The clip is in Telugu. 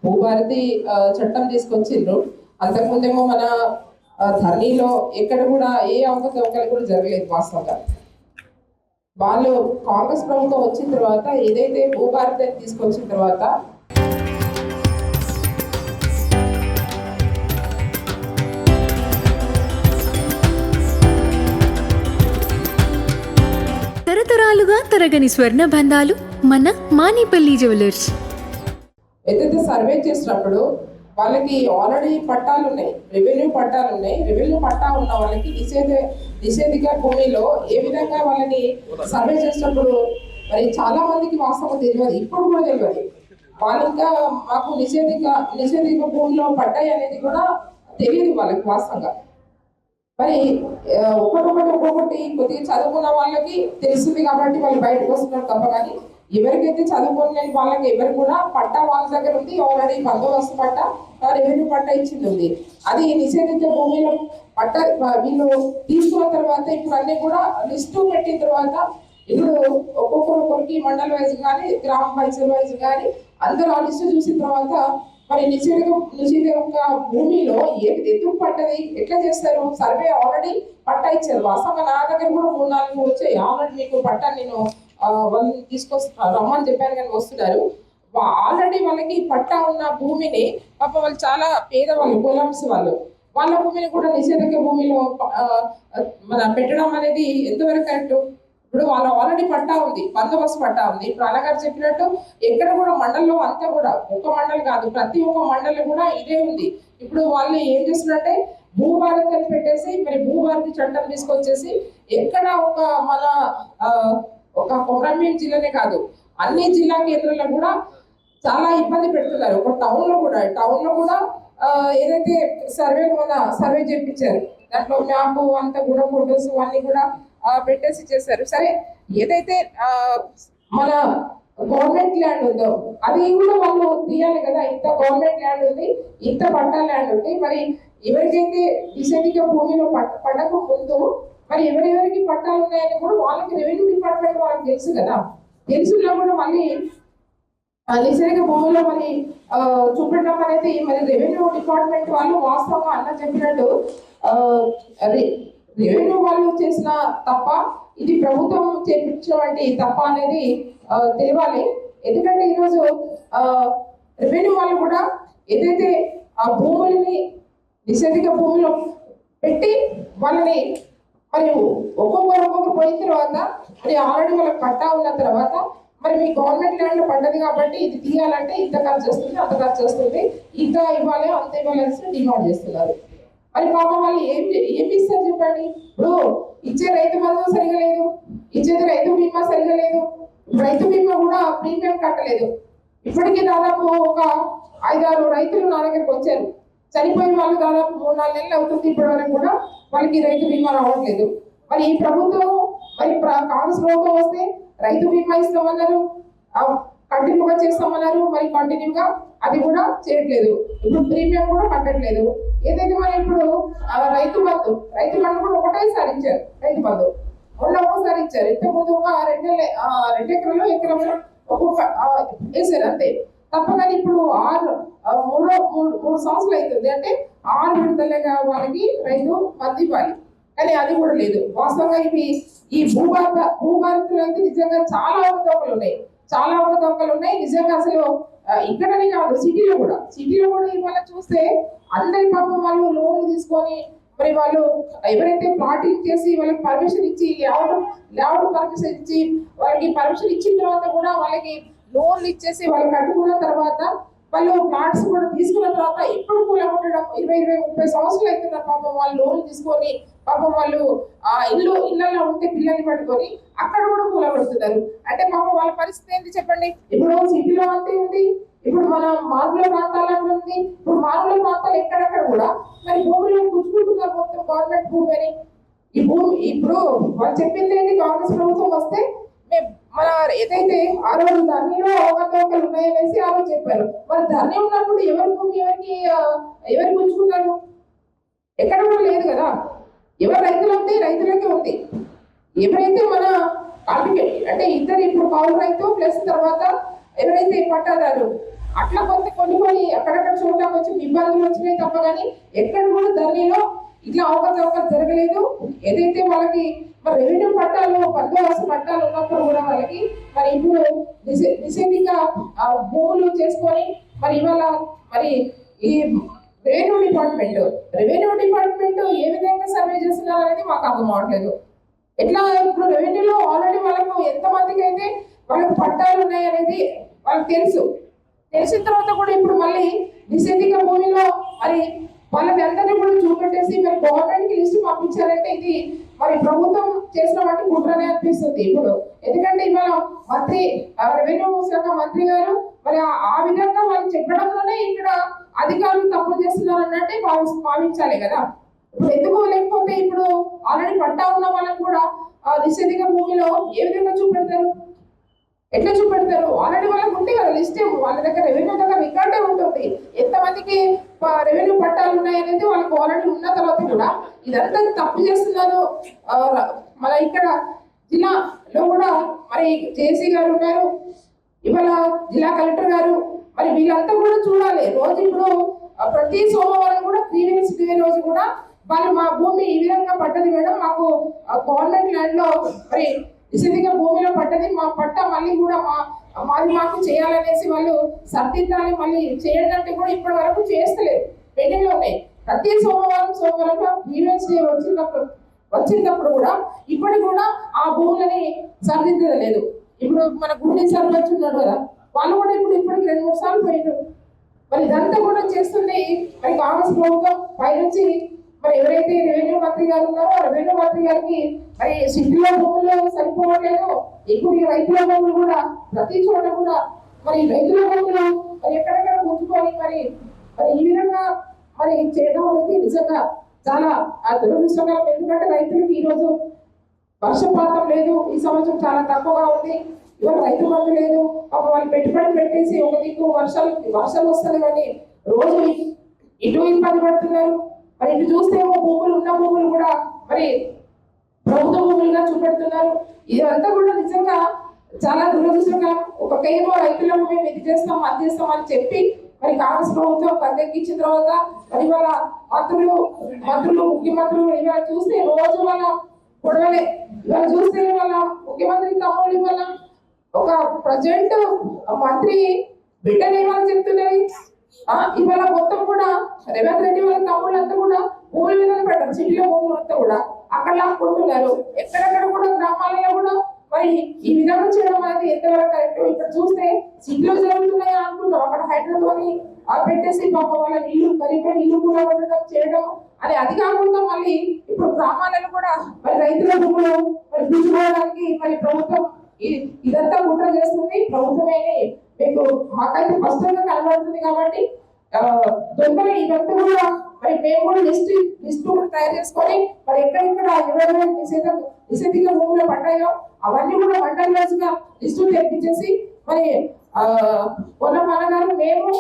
భూభారతి చట్టం తీసుకొచ్చిండ్రు. అంతకుముందేమో మన ధరణిలో ఎక్కడ కూడా ఏ అవకతవకలు కూడా జరగలేదు. వాస్తవంగా వాళ్ళు కాంగ్రెస్ ప్రభుత్వం వచ్చిన తర్వాత ఏదైతే భూభారతి తీసుకొచ్చిన తర్వాత తరతరాలుగా తరగని స్వర్ణ బంధాలు మన మానిపల్లి జ్యువెలర్స్. ఏదైతే సర్వే చేసినప్పుడు వాళ్ళకి ఆల్రెడీ పట్టాలు ఉన్నాయి, రెవెన్యూ పట్టాలు ఉన్నాయి. రెవెన్యూ పట్టా ఉన్న వాళ్ళకి నిషేధిక భూమిలో ఏ విధంగా వాళ్ళని సర్వే చేసినప్పుడు మరి చాలా మందికి వాస్తవం తెలియదు, ఇప్పుడు కూడా తెలియదు. వాళ్ళు ఇంకా మాకు నిషేధిక భూమిలో పట్టాయి అనేది కూడా తెలియదు వాళ్ళకి వాస్తవంగా. మరి ఒక్కొక్కటి కొద్దిగా చదువుకున్న వాళ్ళకి తెలుస్తుంది కాబట్టి వాళ్ళు బయటకు వస్తున్నారు తప్ప, కానీ ఎవరికైతే చదువుకోలేని వాళ్ళకి ఎవరు కూడా పట్టా వాళ్ళ దగ్గర ఉంది. ఆల్రెడీ బందోబస్తు పట్టా, రెవెన్యూ పట్టా ఇచ్చింది ఉంది. అది నిషేధిత భూమిలో పట్టా వీళ్ళు తీసుకున్న తర్వాత ఇప్పుడు అన్ని కూడా లిస్టు పెట్టిన తర్వాత ఇప్పుడు ఒక్కొక్కరికి మండల్ వైజ్ కానీ గ్రామ పంచాయతీ వైజ్ కానీ అందరూ ఆ లిస్టు చూసిన తర్వాత మరి నిషేధిక భూమిలో ఎందుకు పట్టది, ఎట్లా చేస్తారు? సర్వే ఆల్రెడీ పట్టా ఇచ్చారు. వాస్తవంగా నా దగ్గర కూడా 3-4 వచ్చాయి. ఆల్రెడీ మీకు పట్టా నేను వాళ్ళని తీసుకొస్తున్నారు, రమ్మని చెప్పాను కానీ వస్తున్నారు. ఆల్రెడీ వాళ్ళకి పట్టా ఉన్న భూమిని పాప వాళ్ళు చాలా పేదవాళ్ళు, కొలంస్ వాళ్ళ భూమిని కూడా నిషేధిక భూమిలో మన పెట్టడం అనేది ఎంతవరకు కరెక్ట్? ఇప్పుడు వాళ్ళ ఆల్రెడీ పట్టా ఉంది, బందోబస్తు పట్టా ఉంది. ఇప్పుడు అన్నగారు చెప్పినట్టు ఎక్కడ కూడా మండలంలో అంతా కూడా ఒక మండలి కాదు, ప్రతి ఒక్క మండలి కూడా ఇదే ఉంది. ఇప్పుడు వాళ్ళు ఏం చేస్తున్నారంటే భూభారతి అని పెట్టేసి మరి భూభారతి చట్టం తీసుకొచ్చేసి ఎక్కడ ఒక కొమరంభీం జిల్లానే కాదు అన్ని జిల్లా కేంద్రాల్లో కూడా చాలా ఇబ్బంది పెడుతున్నారు. ఒక టౌన్ లో కూడా ఏదైతే సర్వే చేయించారు, దాంట్లో మ్యాప్ అంతా కూడా ఫొటోస్ అన్ని కూడా పెట్టేసి చేశారు. సరే, ఏదైతే మన గవర్నమెంట్ ల్యాండ్ ఉందో అది కూడా వాళ్ళు తీయాలి కదా. ఇంత గవర్నమెంట్ ల్యాండ్ ఉంది, ఇంత పట్టా ల్యాండ్ ఉంది. మరి ఎవరికైతే నిషేధిక భూమిలో పడక ముందు మరి ఎవరెవరికి పట్టాలు ఉన్నాయని కూడా వాళ్ళకి రెవెన్యూ డిపార్ట్మెంట్ వాళ్ళకి తెలుసు కదా. తెలుసులో కూడా మళ్ళీ నిషేధిక భూమిలో మరి చూపెట్టడం అనేది మరి రెవెన్యూ డిపార్ట్మెంట్ వాళ్ళు వాస్తవంగా అన్న చెప్పినట్టు రెవెన్యూ వాళ్ళు చేసిన తప్ప, ఇది ప్రభుత్వం చేపించినటువంటి తప్ప అనేది తెలియాలి. ఎందుకంటే ఈరోజు రెవెన్యూ వాళ్ళు కూడా ఏదైతే ఆ భూములని నిషేధిక భూమిలో పెట్టి వాళ్ళని మరి ఒక్కొక్కరు పోయిన తర్వాత మరి ఆల్రెడీ వాళ్ళకి పట్టా ఉన్న తర్వాత మరి మీ గవర్నమెంట్ ల్యాండ్ పడ్డది కాబట్టి ఇది తీయాలంటే ఇంత ఖర్చు వస్తుంది, అంత ఖర్చు వస్తుంది, ఇంత ఇవ్వాలి అంత ఇవ్వాలి అని డిమాండ్ చేస్తున్నారు. మరి పాప వాళ్ళు ఏమి ఇస్తారు చెప్పండి? ఇప్పుడు ఇచ్చే రైతు బంధువు సరిగా లేదు, ఇచ్చేది రైతు బీమా సరిగా లేదు. రైతు బీమా కూడా ప్రీమియం కట్టలేదు. ఇప్పటికీ దాదాపు ఒక 5-6 రైతులు నా దగ్గరకు వచ్చారు. చనిపోయిన వాళ్ళు దాదాపు 3-4 నెలలు అవుతుంది. ఇప్పటి వరకు కూడా వాళ్ళకి రైతు బీమా రావట్లేదు. మరి ఈ ప్రభుత్వం మరి కాంగ్రెస్ ప్రభుత్వం వస్తే రైతు బీమా ఇస్తామన్నారు, కంటిన్యూగా చేస్తామన్నారు. మరి కంటిన్యూగా అది కూడా చేయట్లేదు. ఇప్పుడు ప్రీమియం కూడా కట్టట్లేదు. ఏదైతే మనం ఇప్పుడు రైతు బంధు కూడా ఒకటేసారి ఇచ్చారు. రైతు బంధు ఒక్కసారి ఇచ్చారు. ఇంతకుముందు ఒక 2 ఎకరంలో ఒక్కొక్క వేసారు అంతే తప్ప. కానీ ఇప్పుడు 3 సంవత్సరాలు అవుతుంది అంటే 6 విడతలుగా వాళ్ళకి రైతు బంధు ఇవ్వాలి. కానీ అది కూడా లేదు. వాస్తవంగా ఈ భూభారతిలో అయితే నిజంగా చాలా అవకతవకలు ఉన్నాయి. నిజంగా అసలు ఇక్కడనే కాదు, సిటీలో కూడా ఇవాళ చూస్తే అందరి పాపం వాళ్ళు లోన్లు తీసుకొని మరి వాళ్ళు ఎవరైతే ప్లాటింగ్ చేసి వాళ్ళకి పర్మిషన్ ఇచ్చి లేఅవుట్ పర్మిషన్ ఇచ్చి వాళ్ళకి పర్మిషన్ ఇచ్చిన తర్వాత కూడా వాళ్ళకి లోన్లు ఇచ్చేసి వాళ్ళు కట్టుకున్న తర్వాత వాళ్ళు ప్లాట్స్ కూడా తీసుకున్న తర్వాత ఇప్పుడు కూడా ఉండడం 20-30 సంవత్సరాలు అవుతున్నారు. పాపం వాళ్ళు లోన్లు తీసుకొని పాపం వాళ్ళు ఇళ్ళల్లో ఉంటే పిల్లల్ని పట్టుకొని అక్కడ కూడా కూలబడుతున్నారు. అంటే పాపం వాళ్ళ పరిస్థితి ఏంటి చెప్పండి? ఇప్పుడు సిటీలో అంతే ఉంది, ఇప్పుడు మన మారుమూల ప్రాంతాల్లో ఉంది. ఇప్పుడు మారుమూల ప్రాంతాలు ఎక్కడెక్కడ కూడా మరి భూమిలో పుచ్చుకుంటున్నారు మొత్తం గవర్నమెంట్ భూమి అని. ఈ భూమి ఇప్పుడు వాళ్ళు చెప్పింది ఏంటి? కాంగ్రెస్ ప్రభుత్వం వస్తే మన ఏదైతే ఆ రోజు ధరణిలో అవకతవకలు ఉన్నాయనేసి ఆ రోజు చెప్పారు. మరి ధరణి ఉన్నప్పుడు ఎవరి భూమి ఎవరు పుంజుకున్నారు? ఎక్కడ కూడా లేదు కదా. ఎవరు రైతులు ఉంది, రైతులకే ఉంది. ఎవరైతే మన అంటే ఇద్దరు ఇప్పుడు కౌలు రైతు ప్లస్ తర్వాత ఎవరైతే పట్టాదారు అట్లా కొంత కొంచెం ఇబ్బందులు వచ్చినాయి తప్ప కానీ ఎక్కడ కూడా ధరణిలో ఇట్లా అవకతవకలు జరగలేదు. ఏదైతే వాళ్ళకి మరి రెవెన్యూ పట్టాలు బందోబస్తు పట్టాలు ఉన్నప్పుడు కూడా వాళ్ళకి మరి ఇప్పుడు నిషేధిక భూములు చేసుకొని మరి ఇవాళ మరి ఈ రెవెన్యూ డిపార్ట్మెంట్ ఏ విధంగా సర్వే చేస్తున్నారు అనేది మాకు అర్థం అవట్లేదు. ఎట్లా ఇప్పుడు రెవెన్యూలో ఆల్రెడీ వాళ్ళకు ఎంతమందికి అయితే వాళ్ళకి పట్టాలు ఉన్నాయి అనేది వాళ్ళకి తెలిసిన తర్వాత కూడా ఇప్పుడు మళ్ళీ నిషేధిక భూమిలో మరి వాళ్ళని అందరినీ కూడా చూపెట్టేసి మరి గవర్నమెంట్ కి లిస్ట్ పంపించారంటే ఇది మరి ప్రభుత్వం చేసిన వాటి కుట్రనే అనిపిస్తుంది ఇప్పుడు. ఎందుకంటే ఇవాళ మంత్రి రెవెన్యూ శాఖ మంత్రి గారు మరి ఆ విధంగా వాళ్ళు చెప్పడంలోనే ఇక్కడ అధికారులు తప్పులు చేస్తున్నారు అన్నట్టే భావించాలి కదా. ఇప్పుడు ఎందుకు లేకపోతే ఇప్పుడు ఆల్రెడీ పట్టా ఉన్న వాళ్ళని కూడా నిషేధిక భూమిలో ఏ విధంగా చూపెడతారు, ఎట్లా చూపెడతారు? ఆల్రెడీ వాళ్ళకి ఉంది కదా లిస్ట్, వాళ్ళ దగ్గర రెవెన్యూ దగ్గర రికార్డే ఉంటుంది ఎంతమందికి రెవెన్యూ పట్టాలు ఉన్నాయనేది వాళ్ళకి ఆల్రెడీ ఉన్న తర్వాత కూడా ఇదంతా తప్పు చేస్తున్నారు. మన ఇక్కడ జిల్లాలో కూడా మరి జేసీ గారు ఉన్నారు, ఇవాళ జిల్లా కలెక్టర్ గారు, మరి వీళ్ళంతా కూడా చూడాలి. రోజు ఇప్పుడు ప్రతి సోమవారం కూడా గ్రీవెన్స్ డే రోజు కూడా వాళ్ళు మా భూమి ఈ విధంగా పడ్డది మేడం, మాకు గవర్నమెంట్ ల్యాండ్ లో మరి నిషేధిక భూమిలో పడ్డది, మా పట్ట మళ్ళీ కూడా మాది మాకు చేయాలనేసి వాళ్ళు సర్దిద్దాలి, మళ్ళీ చేయడానికి కూడా ఇప్పటి వరకు చేస్తలేదు, పెండింగ్ లో ఉన్నాయి. ప్రతి సోమవారం గ్రీవెన్స్ డే వచ్చినప్పుడు కూడా ఇప్పటికి కూడా ఆ భూములని సరిదిద్దలేదు. ఇప్పుడు మన గుండె సర్పంచ్ ఉన్నాడు కదా, వాళ్ళు కూడా ఇప్పటికి 2-3 సార్లు పోయినారు. మరి ఇదంతా కూడా చేస్తుంది మరి కాంగ్రెస్ ప్రభుత్వం పైనుంచి. మరి ఎవరైతే రెవెన్యూ మంత్రి గారు ఉన్నారో ఆ రెవెన్యూ మంత్రి గారికి మరి సిటీలో భూములు సరిపోవట్లేదు, ఇప్పుడు ఈ రైతుల భూములు కూడా ప్రతి చోట కూడా మరి రైతుల భూములు మరి ఎక్కడెక్కడ ఉంచుకొని మరి ఈ విధంగా మరి చేయడం అనేది నిజంగా చాలా దురదృష్టకరం. ఎందుకంటే రైతులకు ఈ రోజు వర్షపాతం లేదు, ఈ సంవత్సరం చాలా తక్కువగా ఉంది, ఇవాళ రైతు బంధు లేదు, వాళ్ళు పెట్టుబడి పెట్టేసి ఒక దిక్కు వర్షాలు వస్తుంది కానీ రోజు ఇటు ఇబ్బంది పడుతున్నారు. మరి ఇటు చూస్తే ఉన్న భూములు కూడా మరి ప్రభుత్వ భూములుగా చూపెడుతున్నారు. ఇదంతా కూడా నిజంగా చాలా దురదృష్టకరం. ఒక్కొక్కేమో రైతులకు మేము ఇది చేస్తాం అది చేస్తాం అని చెప్పి మరి కాంగ్రెస్ ప్రభుత్వం గద్దెక్కించిన తర్వాత మరి వాళ్ళ మంత్రులు ముఖ్యమంత్రులు ఇవాళ చూస్తే రోజు వాళ్ళ గొడవలే. ఇవాళ చూస్తే వాళ్ళ ముఖ్యమంత్రి తమ్ముళ్ళు ఇవాళ ఒక ప్రజెంట్ మంత్రి బిడ్డలు ఏమైనా చెప్తున్నది, ఇవాళ మొత్తం కూడా రేవంత్ రెడ్డి వాళ్ళ తమ్ముళ్ళంతా కూడా భూముల మీద పెట్టారు, సిటీలో భూములు అంతా కూడా అక్కడ లాక్కుంటున్నారు. ఎక్కడెక్కడ కూడా గ్రామాలలో కూడా మరి ఈ విధంగా చేయడం అనేది ఎంతవరకు కరెక్ట్? ఇక్కడ చూస్తే సిటీలో జరుగుతున్నాయి అనుకుంటాం, అక్కడ హైదరాబాద్ పెట్టేసి పాప వాళ్ళ ఇల్లు కరిగిపోయి ఇల్లు కూడా ఉండడం చేయడం అని. అది కాకుండా మళ్ళీ ఇప్పుడు గ్రామాలలో కూడా మరి రైతుల భూములు మరి తీసుకోవడానికి మరి ప్రభుత్వం ఇదంతా కుట్ర చేస్తుంది. ప్రభుత్వమే మీకు మాకైతే స్పష్టంగా కనబడుతుంది. కాబట్టి దొంగలు ఇదంతా కూడా మరి మేము కూడా లిస్ట్ కూడా తయారు చేసుకొని మరి ఎక్కడెక్కడ ఎవరైనా నిషేధిక భూములు పడ్డాయో అవన్నీ కూడా మండల రోజుగా లిస్టు తెప్పించేసి మరి పొలం అనగారు మేము